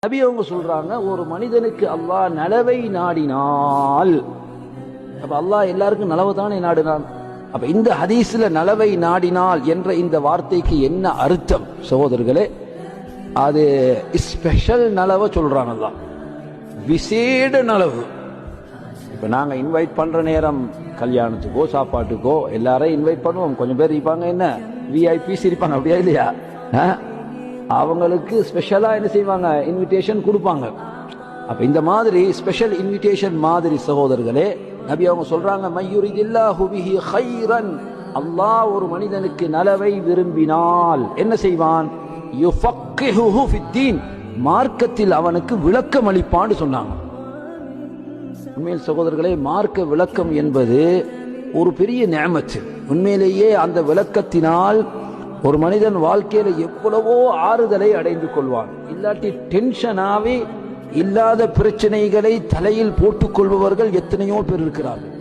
நபி அவங்க சொல்றாங்க, ஒரு மனிதனுக்கு அல்லாஹ் நலவை நாடினால், அப்ப அல்லாஹ் எல்லாருக்கும் நலவை தானே நாடினான். அப்ப இந்த ஹதீஸ்ல நலவை நாடினால் என்ற இந்த வார்த்தைக்கு என்ன அர்த்தம் சகோதரர்களே? அது ஸ்பெஷல் நலவை சொல்றாங்க, அல்லாஹ் விசேட நலவு. இப்ப நாங்க இன்வைட் பண்ற நேரம் கல்யாணத்துக்கோ சாப்பாட்டுக்கோ எல்லாரையும் இன்வைட் பண்ணுவோம். கொஞ்சம் பேர் இருப்பாங்க, என்ன விஐபிஸ் இருப்பாங்க, அப்படியா இல்லையா? அவங்களுக்கு ஸ்பெஷலா என்ன செய்வாங்க, இன்விடேஷன் கொடுப்பாங்க. அப்ப இந்த மாதிரி ஸ்பெஷல் இன்விடேஷன் மாதிரி சகோதரர்களே, நபி அவங்க சொல்றாங்க, மய்யுரிதில்லாஹு பிஹி கைரன், அல்லாஹ் ஒரு மனிதனுக்கு நலவை விரும்பினால் என்ன செய்வான்? யுஃபக்கிஹுஹு ஃபித்தீன், மார்க்கத்தில் அவனுக்கு விளக்கம் அளிப்பான்னு சொன்னாங்க. உண்மையில் சகோதரர்களே, மார்க்க விளக்கம் என்பது ஒரு பெரிய நிஅமத். உண்மையிலேயே அந்த விளக்கத்தினால் ஒரு மனிதன் வாழ்க்கையில எவ்வளவோ ஆறுதலை அடைந்து கொள்வான். இல்லாட்டி டென்ஷனாவே இல்லாத பிரச்சனைகளை தலையில் போட்டுக் கொள்பவர்கள் எத்தனையோ பேர் இருக்கிறார்கள்.